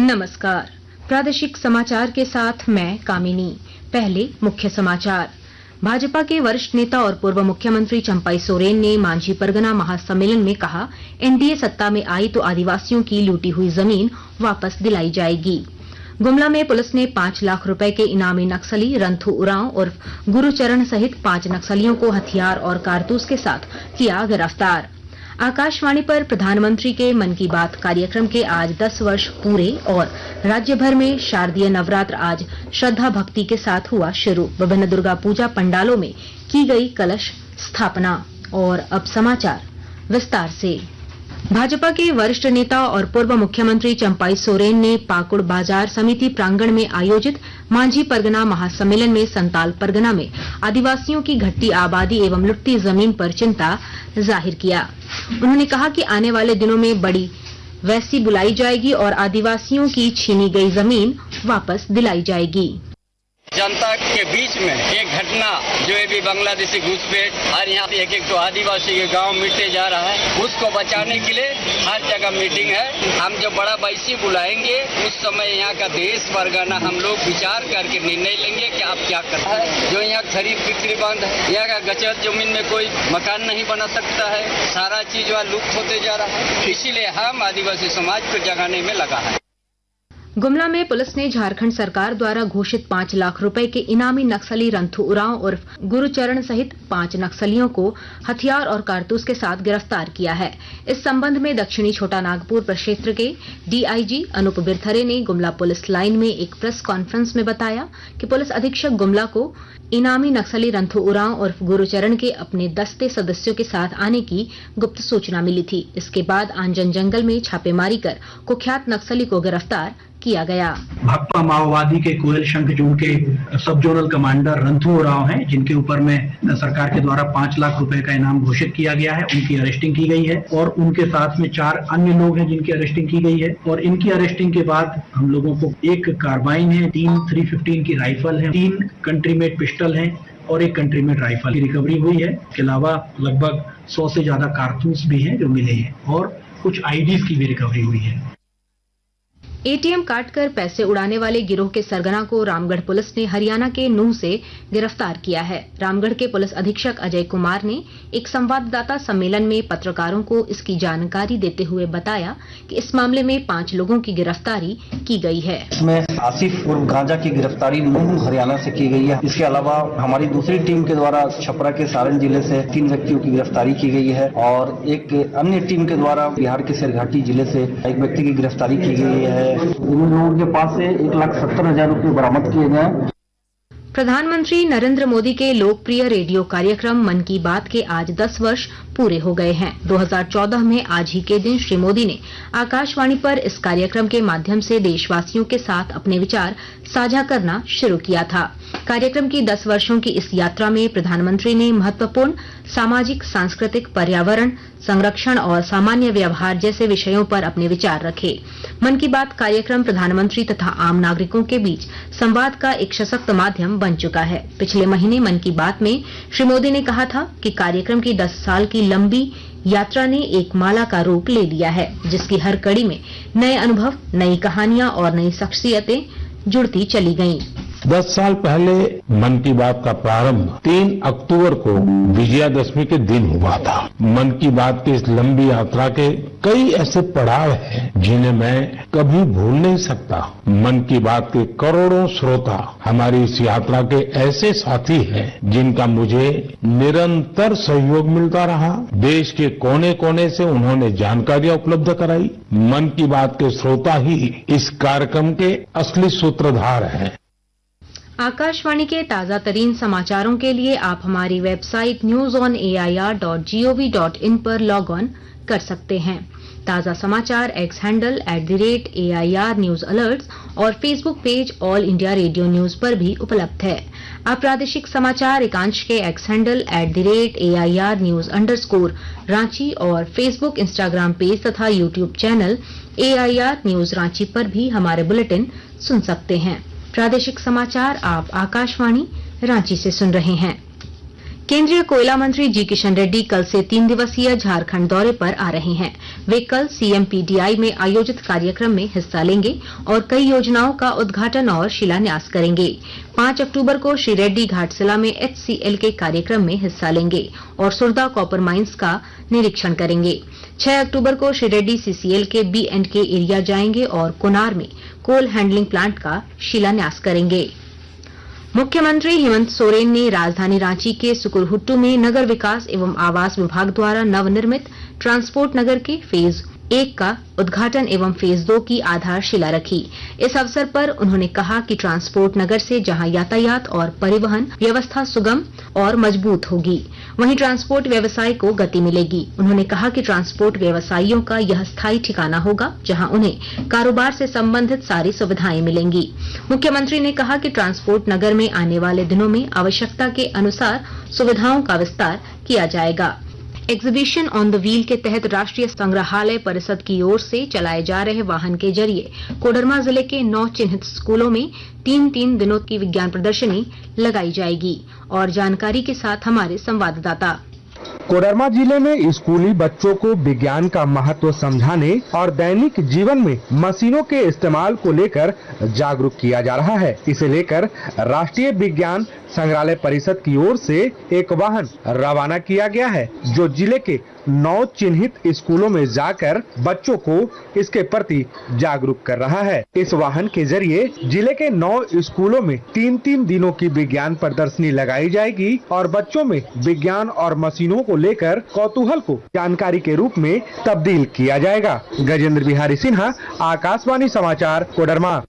नमस्कार, प्रादेशिक समाचार के साथ मैं कामिनी। पहले मुख्य समाचार। भाजपा के वरिष्ठ नेता और पूर्व मुख्यमंत्री चंपाई सोरेन ने मांझी परगना महासम्मेलन में कहा, एनडीए सत्ता में आई तो आदिवासियों की लूटी हुई जमीन वापस दिलाई जाएगी। गुमला में पुलिस ने 5 लाख रुपए के इनामी नक्सली रंथू उरांव उर्फ गुरुचरण सहित 5 नक्सलियों को हथियार और कारतूस के साथ किया गिरफ्तार। आकाशवाणी पर प्रधानमंत्री के मन की बात कार्यक्रम के आज 10 वर्ष पूरे और राज्य भर में शारदीय नवरात्र आज श्रद्धा भक्ति के साथ हुआ शुरू। विभिन्न दुर्गा पूजा पंडालों में की गई कलश स्थापना। और अब समाचार विस्तार से। भाजपा के वरिष्ठ नेता और पूर्व मुख्यमंत्री चंपाई सोरेन ने पाकुड़ बाजार समिति प्रांगण में आयोजित मांझी परगना महासम्मेलन में संताल परगना में आदिवासियों की घटती आबादी एवं लुटती जमीन पर चिंता जाहिर किया। उन्होंने कहा कि आने वाले दिनों में बड़ी वैसी बुलाई जाएगी और आदिवासियों की छीनी गई जमीन वापस दिलाई जाएगी। जनता के बीच में एक घटना जो अभी बांग्लादेशी घुसपैठ और यहाँ एक तो आदिवासी के गांव मिटते जा रहा है, उसको बचाने के लिए हर जगह मीटिंग है। हम जो बड़ा बैसी बुलाएंगे उस समय यहाँ का देश परगना हम लोग विचार करके निर्णय लेंगे कि आप क्या करना है। जो यहाँ खरीद बिक्री बंद है, यहाँ का गचत जमीन में कोई मकान नहीं बना सकता है, सारा चीज वहाँ लुप्त होते जा रहा है। इसीलिए हम आदिवासी समाज को जगाने में लगा है। गुमला में पुलिस ने झारखंड सरकार द्वारा घोषित 5 लाख रुपए के इनामी नक्सली रंथू उरांव उर्फ गुरुचरण सहित 5 नक्सलियों को हथियार और कारतूस के साथ गिरफ्तार किया है। इस संबंध में दक्षिणी छोटा नागपुर प्रक्षेत्र के डीआईजी अनूप बिरथरे ने गुमला पुलिस लाइन में एक प्रेस कॉन्फ्रेंस में बताया कि पुलिस अधीक्षक गुमला को इनामी नक्सली रंथू उरांव उर्फ गुरुचरण के अपने दस्ते सदस्यों के साथ आने की गुप्त सूचना मिली थी। इसके बाद आंजन जंगल में छापेमारी कर कुख्यात नक्सली को गिरफ्तार किया गया। भाकपा माओवादी के कोयल शंख जोन के सब जोनल कमांडर रंथू उरांव हैं, जिनके ऊपर में सरकार के द्वारा 5 लाख रुपए का इनाम घोषित किया गया है। उनकी अरेस्टिंग की गई है और उनके साथ में 4 अन्य लोग हैं जिनकी अरेस्टिंग की गई है। और इनकी अरेस्टिंग के बाद हम लोगों को एक कार्बाइन है, 3 315 की राइफल है, 3 कंट्री मेड पिस्टल है और एक कंट्री मेड राइफल की रिकवरी हुई है। इसके अलावा लगभग 100 से ज्यादा कारतूस भी हैं जो मिले हैं और कुछ आईडीज की भी रिकवरी हुई है। एटीएम काटकर पैसे उड़ाने वाले गिरोह के सरगना को रामगढ़ पुलिस ने हरियाणा के नूंह से गिरफ्तार किया है। रामगढ़ के पुलिस अधीक्षक अजय कुमार ने एक संवाददाता सम्मेलन में पत्रकारों को इसकी जानकारी देते हुए बताया कि इस मामले में 5 लोगों की गिरफ्तारी की गई है। इसमें आसिफ उर्फ गांजा की गिरफ्तारी नूंह हरियाणा से की गई है। इसके अलावा हमारी दूसरी टीम के द्वारा छपरा के सारण जिले से 3 व्यक्तियों की गिरफ्तारी की गई है और एक अन्य टीम के द्वारा बिहार के सिरघाटी जिले से एक व्यक्ति की गिरफ्तारी की गई है। इन लोगों के पास से 1,70,000 रुपये बरामद किए गए। प्रधानमंत्री नरेंद्र मोदी के लोकप्रिय रेडियो कार्यक्रम मन की बात के आज 10 वर्ष पूरे हो गए हैं। 2014 में आज ही के दिन श्री मोदी ने आकाशवाणी पर इस कार्यक्रम के माध्यम से देशवासियों के साथ अपने विचार साझा करना शुरू किया था। कार्यक्रम की 10 वर्षों की इस यात्रा में प्रधानमंत्री ने महत्वपूर्ण सामाजिक, सांस्कृतिक, पर्यावरण संरक्षण और सामान्य व्यवहार जैसे विषयों पर अपने विचार रखे। मन की बात कार्यक्रम प्रधानमंत्री तथा आम नागरिकों के बीच संवाद का एक सशक्त माध्यम बन चुका है। पिछले महीने मन की बात में श्री मोदी ने कहा था कि कार्यक्रम की 10 साल की लंबी यात्रा ने एक माला का रूप ले लिया है, जिसकी हर कड़ी में नए अनुभव, नई कहानियां और नई शख्सियतें जुड़ती चली गईं। 10 साल पहले मन की बात का प्रारंभ 3 अक्टूबर को विजयादशमी के दिन हुआ था। मन की बात की इस लंबी यात्रा के कई ऐसे पड़ाव हैं जिन्हें मैं कभी भूल नहीं सकता। मन की बात के करोड़ों श्रोता हमारी इस यात्रा के ऐसे साथी हैं जिनका मुझे निरंतर सहयोग मिलता रहा। देश के कोने कोने से उन्होंने जानकारियां उपलब्ध कराई। मन की बात के श्रोता ही इस कार्यक्रम के असली सूत्रधार हैं। आकाशवाणी के ताजा तरीन समाचारों के लिए आप हमारी वेबसाइट newsonair.gov.in पर लॉग ऑन कर सकते हैं। ताजा समाचार X handle @AIR news alerts और Facebook page all India radio news पर भी उपलब्ध है। आप प्रादेशिक समाचार एकांश के X handle @AIR news _Ranchi और फेसबुक, इंस्टाग्राम पेज तथा YouTube channel AIR news Ranchi पर भी हमारे बुलेटिन सुन सकते हैं। प्रादेशिक समाचार आप आकाशवाणी रांची से सुन रहे हैं। केंद्रीय कोयला मंत्री जी किशन रेड्डी कल से 3 दिवसीय झारखंड दौरे पर आ रहे हैं। वे कल CMPDI में आयोजित कार्यक्रम में हिस्सा लेंगे और कई योजनाओं का उद्घाटन और शिलान्यास करेंगे। 5 अक्टूबर को श्री रेड्डी घाटशिला में HCL के कार्यक्रम में हिस्सा लेंगे और सुरदा कॉपर माइंस का निरीक्षण करेंगे। 6 अक्टूबर को श्री रेड्डी CCL के B&K एरिया जाएंगे और कोनार में कोल हैंडलिंग प्लांट का शिलान्यास करेंगे। मुख्यमंत्री हेमंत सोरेन ने राजधानी रांची के सुकुरहुट्टू में नगर विकास एवं आवास विभाग द्वारा नवनिर्मित ट्रांसपोर्ट नगर के फेज 1 का उद्घाटन एवं फेज 2 की आधारशिला रखी। इस अवसर पर उन्होंने कहा कि ट्रांसपोर्ट नगर से जहां यातायात और परिवहन व्यवस्था सुगम और मजबूत होगी, वहीं ट्रांसपोर्ट व्यवसाय को गति मिलेगी। उन्होंने कहा कि ट्रांसपोर्ट व्यवसायियों का यह स्थायी ठिकाना होगा जहां उन्हें कारोबार से संबंधित सारी सुविधाएं मिलेंगी। मुख्यमंत्री ने कहा कि ट्रांसपोर्ट नगर में आने वाले दिनों में आवश्यकता के अनुसार सुविधाओं का विस्तार किया जाएगा। एग्जीबिशन ऑन द व्हील के तहत राष्ट्रीय संग्रहालय परिषद की ओर से चलाए जा रहे वाहन के जरिए कोडरमा जिले के 9 चिन्हित स्कूलों में 3 दिनों की विज्ञान प्रदर्शनी लगाई जाएगी। और जानकारी के साथ हमारे संवाददाता। कोडरमा जिले में स्कूली बच्चों को विज्ञान का महत्व समझाने और दैनिक जीवन में मशीनों के इस्तेमाल को लेकर जागरूक किया जा रहा है। इसे लेकर राष्ट्रीय विज्ञान संग्रहालय परिषद की ओर से एक वाहन रवाना किया गया है, जो जिले के 9 चिन्हित स्कूलों में जाकर बच्चों को इसके प्रति जागरूक कर रहा है। इस वाहन के जरिए जिले के 9 स्कूलों में 3 दिनों की विज्ञान प्रदर्शनी लगाई जाएगी और बच्चों में विज्ञान और मशीनों को लेकर कौतूहल को जानकारी के रूप में तब्दील किया जाएगा। गजेंद्र बिहारी सिन्हा, आकाशवाणी समाचार, कोडरमा।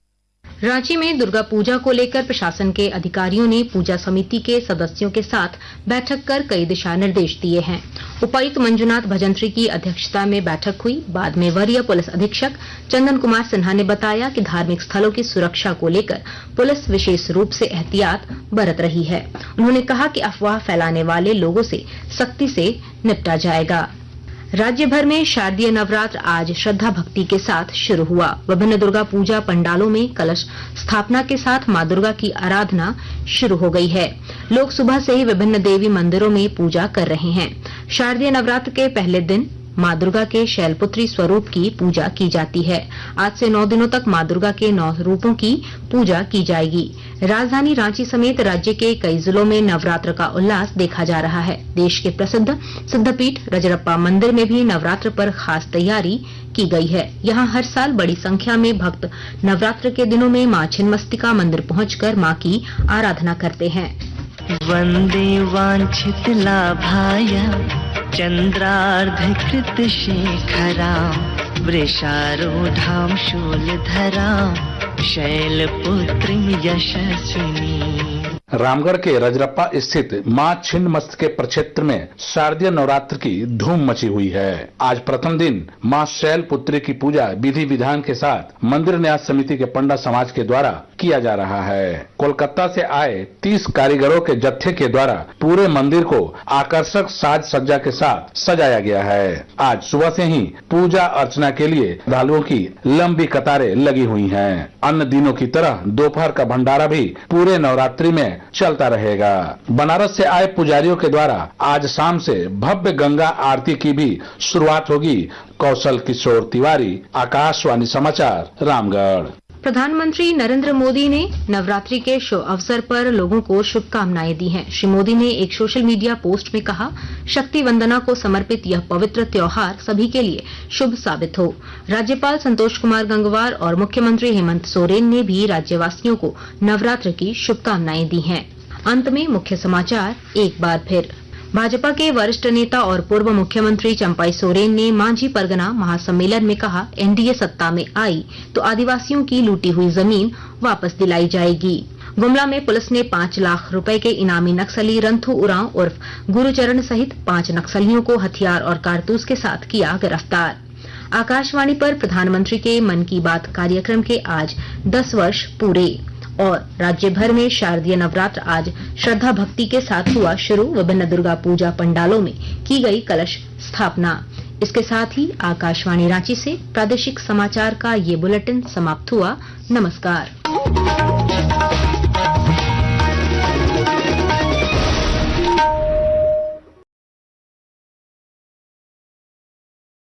रांची में दुर्गा पूजा को लेकर प्रशासन के अधिकारियों ने पूजा समिति के सदस्यों के साथ बैठक कर कई दिशा निर्देश दिए हैं। उपायुक्त मंजुनाथ भजंत्री की अध्यक्षता में बैठक हुई। बाद में वरीय पुलिस अधीक्षक चंदन कुमार सिन्हा ने बताया कि धार्मिक स्थलों की सुरक्षा को लेकर पुलिस विशेष रूप से एहतियात बरत रही है। उन्होंने कहा कि अफवाह फैलाने वाले लोगों से सख्ती से निपटा जाएगा। राज्य भर में शारदीय नवरात्र आज श्रद्धा भक्ति के साथ शुरू हुआ। विभिन्न दुर्गा पूजा पंडालों में कलश स्थापना के साथ मां दुर्गा की आराधना शुरू हो गई है। लोग सुबह से ही विभिन्न देवी मंदिरों में पूजा कर रहे हैं। शारदीय नवरात्र के पहले दिन मां दुर्गा के शैलपुत्री स्वरूप की पूजा की जाती है। आज से 9 दिनों तक मां दुर्गा के 9 रूपों की पूजा की जाएगी। राजधानी रांची समेत राज्य के कई जिलों में नवरात्र का उल्लास देखा जा रहा है। देश के प्रसिद्ध सिद्धपीठ रजरप्पा मंदिर में भी नवरात्र पर खास तैयारी की गई है। यहाँ हर साल बड़ी संख्या में भक्त नवरात्र के दिनों में मां छिन्नमस्तिका मंदिर पहुंचकर मां की आराधना करते हैं। वंदे वांछित लाभाय चंद्रार्धकृत शेखरां वृषारूढां शूलधरां शैलपुत्रीं यशस्विनी। रामगढ़ के रजरप्पा स्थित मां छिन्नमस्तिके प्रक्षेत्र में शारदीय नवरात्र की धूम मची हुई है। आज प्रथम दिन मां शैलपुत्री की पूजा विधि विधान के साथ मंदिर न्यास समिति के पंडा समाज के द्वारा किया जा रहा है। कोलकाता से आए 30 कारीगरों के जत्थे के द्वारा पूरे मंदिर को आकर्षक साज सज्जा के साथ सजाया गया है। आज सुबह से ही पूजा अर्चना के लिए श्रद्धालुओं की लंबी कतारें लगी हुई हैं। अन्य दिनों की तरह दोपहर का भंडारा भी पूरे नवरात्रि में चलता रहेगा। बनारस से आए पुजारियों के द्वारा आज शाम से भव्य गंगा आरती की भी शुरुआत होगी। कौशल किशोर तिवारी, आकाशवाणी समाचार, रामगढ़। प्रधानमंत्री नरेंद्र मोदी ने नवरात्रि के शुभ अवसर पर लोगों को शुभकामनाएं दी हैं। श्री मोदी ने एक सोशल मीडिया पोस्ट में कहा, शक्ति वंदना को समर्पित यह पवित्र त्योहार सभी के लिए शुभ साबित हो। राज्यपाल संतोष कुमार गंगवार और मुख्यमंत्री हेमंत सोरेन ने भी राज्यवासियों को नवरात्र की शुभकामनाएं दी हैं। अंत में मुख्य समाचार एक बार फिर। भाजपा के वरिष्ठ नेता और पूर्व मुख्यमंत्री चंपाई सोरेन ने मांझी परगना महासम्मेलन में कहा, एनडीए सत्ता में आई तो आदिवासियों की लूटी हुई जमीन वापस दिलाई जाएगी। गुमला में पुलिस ने 5 लाख रुपए के इनामी नक्सली रंथू उरांव उर्फ गुरुचरण सहित 5 नक्सलियों को हथियार और कारतूस के साथ किया गिरफ्तार। आकाशवाणी पर प्रधानमंत्री के मन की बात कार्यक्रम के आज 10 वर्ष पूरे। और राज्य भर में शारदीय नवरात्र आज श्रद्धा भक्ति के साथ हुआ शुरू। विभिन्न दुर्गा पूजा पंडालों में की गई कलश स्थापना। इसके साथ ही आकाशवाणी रांची से प्रादेशिक समाचार का ये बुलेटिन समाप्त हुआ। नमस्कार।